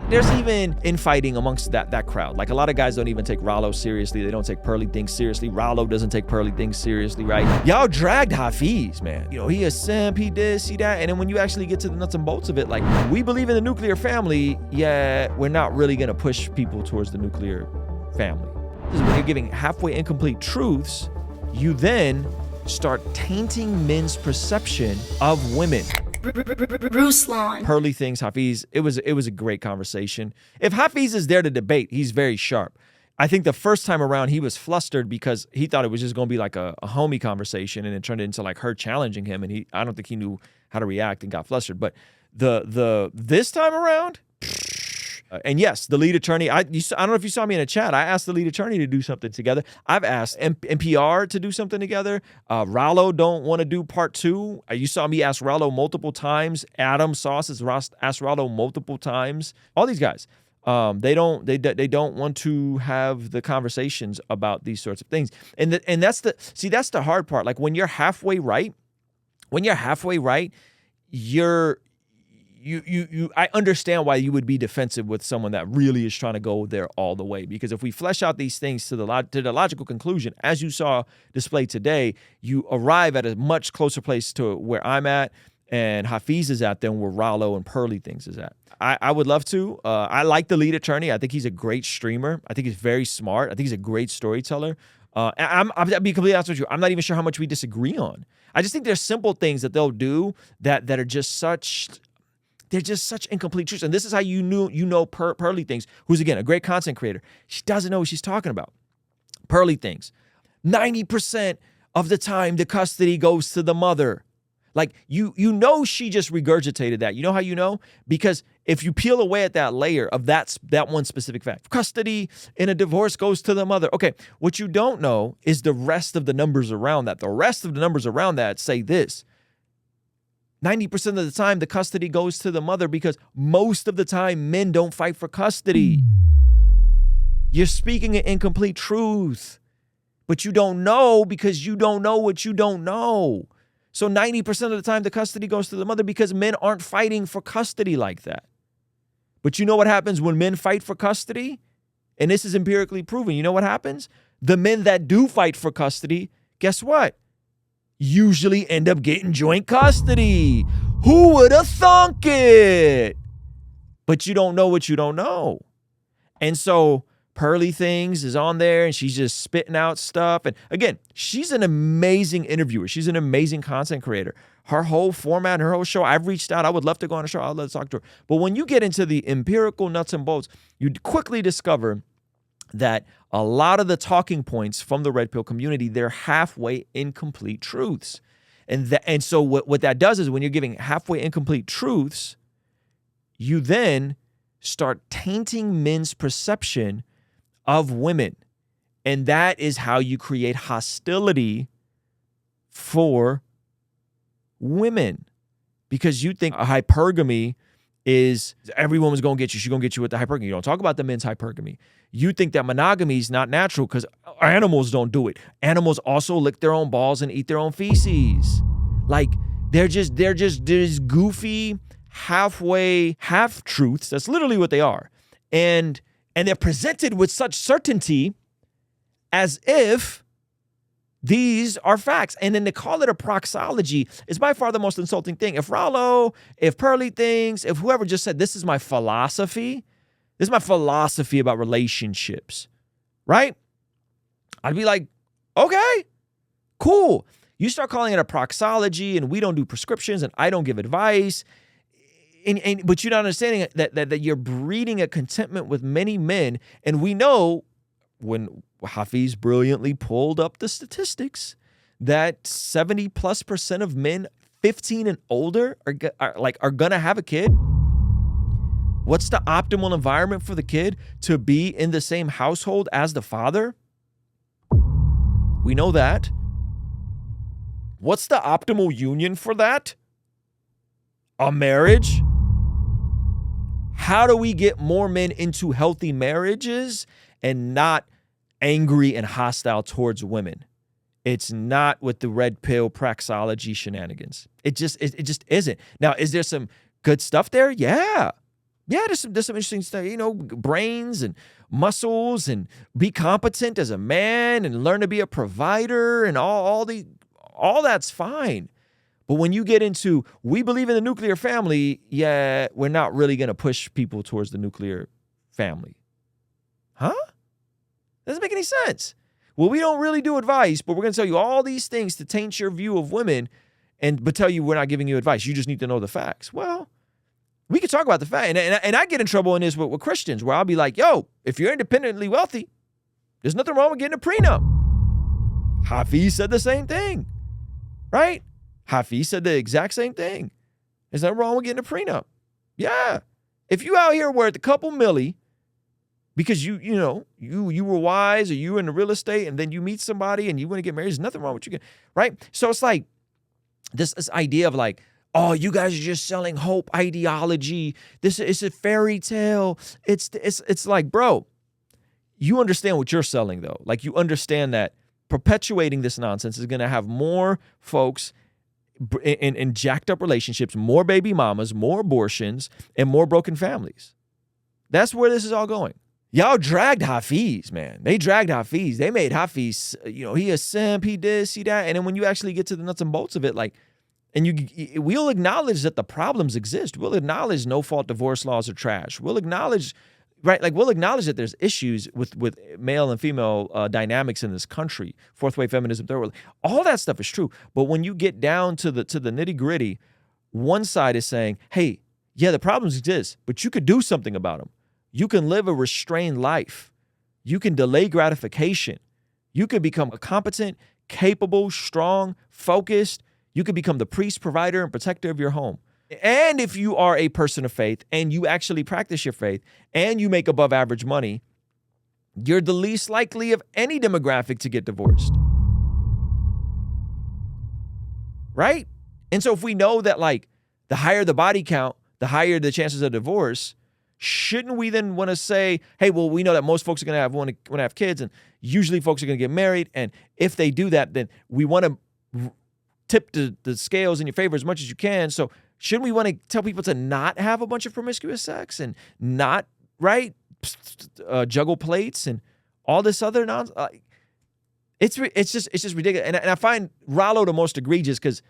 There's even infighting amongst that crowd. Like, a lot of guys don't even take Rollo seriously. They don't take Pearly things seriously. Rollo doesn't take Pearly things seriously, right? Y'all dragged Hafeez, man. You know, he a simp, he this, he that. And then when you actually get to the nuts and bolts of it, like, we believe in the nuclear family, yeah, we're not really gonna push people towards the nuclear family. This is when you're giving halfway incomplete truths, you then start tainting men's perception of women. Ruslan. Pearly things, Hafeez, it was a great conversation. If Hafeez is there to debate, he's very sharp. I think the first time around he was flustered because he thought it was just gonna be like a homie conversation, and it turned into like her challenging him, and I don't think he knew how to react and got flustered. But this time around, and yes, the lead attorney, I don't know if you saw me in a chat, I asked the lead attorney to do something together. I've asked NPR to do something together. Rollo don't want to do part 2. You saw me ask Rollo multiple times. Adam Sauce has asked Rollo multiple times. All these guys, they don't want to have the conversations about these sorts of things. And that's the hard part. Like, when you're halfway right, I understand why you would be defensive with someone that really is trying to go there all the way. Because if we flesh out these things to the logical conclusion, as you saw displayed today, you arrive at a much closer place to where I'm at and Hafeez is at than where Rollo and Pearly things is at. I would love to. I like the lead attorney. I think he's a great streamer. I think he's very smart. I think he's a great storyteller. I'll be completely honest with you. I'm not even sure how much we disagree on. I just think there's simple things that they'll do that are just such... They're just such incomplete truths. And this is how you know Pearly things, who's, again, a great content creator. She doesn't know what she's talking about. Pearly things. 90% of the time, the custody goes to the mother. Like, you know she just regurgitated that. You know how you know? Because if you peel away at that layer of that one specific fact, custody in a divorce goes to the mother. Okay, what you don't know is the rest of the numbers around that. The rest of the numbers around that say this. 90% of the time, the custody goes to the mother because most of the time, men don't fight for custody. You're speaking an incomplete truth, but you don't know because you don't know what you don't know. So 90% of the time, the custody goes to the mother because men aren't fighting for custody like that. But you know what happens when men fight for custody? And this is empirically proven. You know what happens? The men that do fight for custody, guess what? Usually end up getting joint custody. Who would have thunk it? But you don't know what you don't know. And so Pearly things is on there and she's just spitting out stuff. And again, she's an amazing interviewer. She's an amazing content creator. Her whole format, her whole show, I've reached out. I would love to go on a show. I'd love to talk to her. But when you get into the empirical nuts and bolts, you quickly discover that a lot of the talking points from the Red Pill community, they're halfway incomplete truths. And so what that does is when you're giving halfway incomplete truths, you then start tainting men's perception of women. And that is how you create hostility for women. Because you think a hypergamy is every woman's going to get you. She's going to get you with the hypergamy. You don't talk about the men's hypergamy. You think that monogamy is not natural because animals don't do it. Animals also lick their own balls and eat their own feces. Like, they're just goofy, half truths. That's literally what they are. And they're presented with such certainty as if these are facts. And then to call it a proxology is by far the most insulting thing. If Rollo, if Pearly things, if whoever just said, this is my philosophy about relationships, right? I'd be like, okay, cool. You start calling it a proxology and we don't do prescriptions and I don't give advice. But you're not understanding that you're breeding a contentment with many men. And we know when Hafeez brilliantly pulled up the statistics that 70+% of men 15 and older are gonna have a kid. What's the optimal environment for the kid? To be in the same household as the father? We know that. What's the optimal union for that? A marriage? How do we get more men into healthy marriages and not angry and hostile towards women? It's not with the red pill praxology shenanigans. It just isn't. Now, is there some good stuff there? Yeah. Yeah, there's some interesting stuff, brains and muscles, and be competent as a man and learn to be a provider, and all that's fine. But when you get into, we believe in the nuclear family, yeah, we're not really going to push people towards the nuclear family. Huh? Doesn't make any sense. Well, we don't really do advice, but we're going to tell you all these things to taint your view of women, but tell you we're not giving you advice. You just need to know the facts. Well, we could talk about the fact. And I get in trouble in this with Christians, where I'll be like, yo, if you're independently wealthy, there's nothing wrong with getting a prenup. Hafeez said the same thing, right? Hafeez said the exact same thing. There's nothing wrong with getting a prenup. Yeah. If you out here worth a couple milli because you were wise, or you were in the real estate, and then you meet somebody and you want to get married, there's nothing wrong with you, right? So it's like this idea of like, oh, you guys are just selling hope ideology. This is a fairy tale. It's like, bro, you understand what you're selling though. Like, you understand that perpetuating this nonsense is going to have more folks in jacked up relationships, more baby mamas, more abortions, and more broken families. That's where this is all going. Y'all dragged Hafeez, man. They dragged Hafeez. They made Hafeez, he a simp, he this, he that. And then when you actually get to the nuts and bolts of it, like, and we'll acknowledge that the problems exist. We'll acknowledge no-fault divorce laws are trash. We'll acknowledge, right? Like, we'll acknowledge that there's issues with male and female dynamics in this country. Fourth wave feminism, third wave. All that stuff is true. But when you get down to the nitty-gritty, one side is saying, hey, yeah, the problems exist, but you could do something about them. You can live a restrained life. You can delay gratification. You can become a competent, capable, strong, focused. You can become the priest, provider, and protector of your home. And if you are a person of faith and you actually practice your faith and you make above average money, you're the least likely of any demographic to get divorced. Right? And so if we know that, like, the higher the body count, the higher the chances of divorce, shouldn't we then want to say, hey, well, we know that most folks are going to want to have kids, and usually folks are going to get married. And if they do that, then we want to tip the scales in your favor as much as you can. So shouldn't we want to tell people to not have a bunch of promiscuous sex and not, right, juggle plates and all this other nonsense? It's just ridiculous. And I find Rollo the most egregious because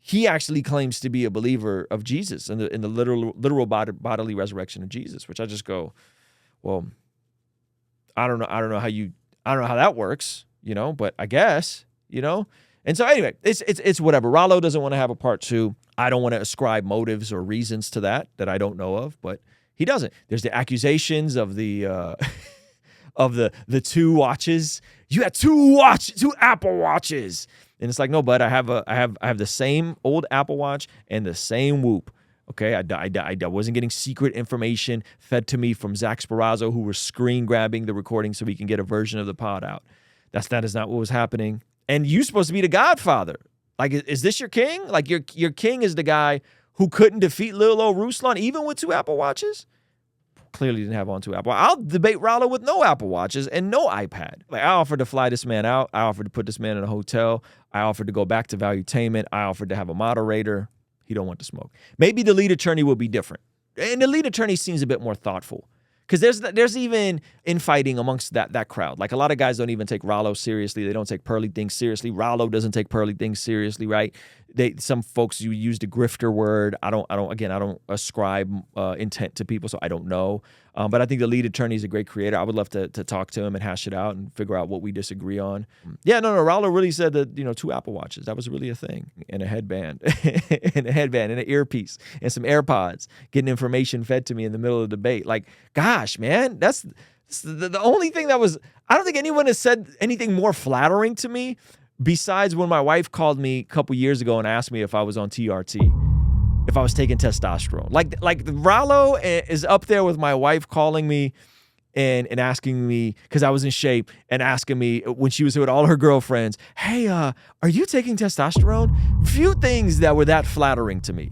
he actually claims to be a believer of Jesus and in the literal bodily resurrection of Jesus, which I just go, well, I don't know how that works, but I guess, And so anyway, it's whatever. Rollo doesn't want to have a part two. I don't want to ascribe motives or reasons to that I don't know of, but he doesn't. There's the accusations of the of the two watches. You had two Apple Watches. And it's like, no, bud, I have the same old Apple Watch and the same Whoop. Okay, I wasn't getting secret information fed to me from Zach Sparazzo, who was screen grabbing the recording so we can get a version of the pod out. That is not what was happening. And you're supposed to be the Godfather. Like, is this your king? Like, your king is the guy who couldn't defeat little old Ruslan even with two Apple Watches? Clearly didn't have on two Apple. I'll debate Rollo with no Apple Watches and no iPad. Like, I offered to fly this man out. I offered to put this man in a hotel. I offered to go back to Valuetainment. I offered to have a moderator. He don't want to smoke. Maybe the lead attorney will be different. And the lead attorney seems a bit more thoughtful. Because there's even infighting amongst that crowd. Like, a lot of guys don't even take Rollo seriously. They don't take Pearly things seriously. Rollo doesn't take Pearly things seriously, right? Some folks use the grifter word. I don't ascribe intent to people, so I don't know. But I think the lead attorney is a great creator. I would love to talk to him and hash it out and figure out what we disagree on. Yeah, no, Rollo really said that, two Apple Watches. That was really a thing. And a headband. And an earpiece. And some AirPods. Getting information fed to me in the middle of the debate. Like, gosh, man, that's the only thing that was... I don't think anyone has said anything more flattering to me besides when my wife called me a couple years ago and asked me if I was on TRT, if I was taking testosterone. Like Rollo is up there with my wife calling me and asking me, because I was in shape, and asking me when she was with all her girlfriends, hey, are you taking testosterone? Few things that were that flattering to me.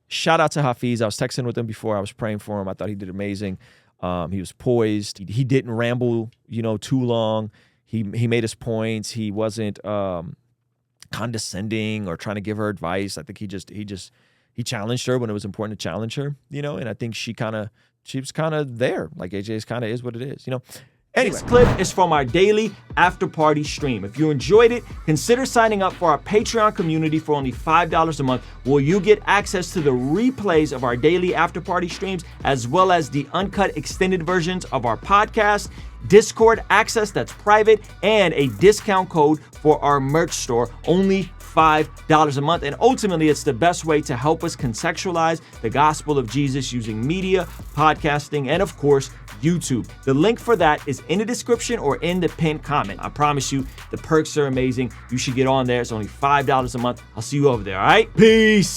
Shout out to Hafeez. I was texting with him before. I was praying for him. I thought he did amazing. He was poised. He didn't ramble, too long. He made his points. He wasn't condescending or trying to give her advice. I think he just he challenged her when it was important to challenge her, and I think she was kind of there. Like AJ's kind of is what it is, Anyway. This clip is from our daily after party stream. If you enjoyed it, consider signing up for our Patreon community for only $5 a month, where you get access to the replays of our daily after party streams, as well as the uncut extended versions of our podcast, Discord access that's private, and a discount code for our merch store, only $5 a month. And ultimately, it's the best way to help us contextualize the gospel of Jesus using media, podcasting, and of course, YouTube. The link for that is in the description or in the pinned comment. I promise you, the perks are amazing. You should get on there. It's only $5 a month. I'll see you over there, all right? Peace.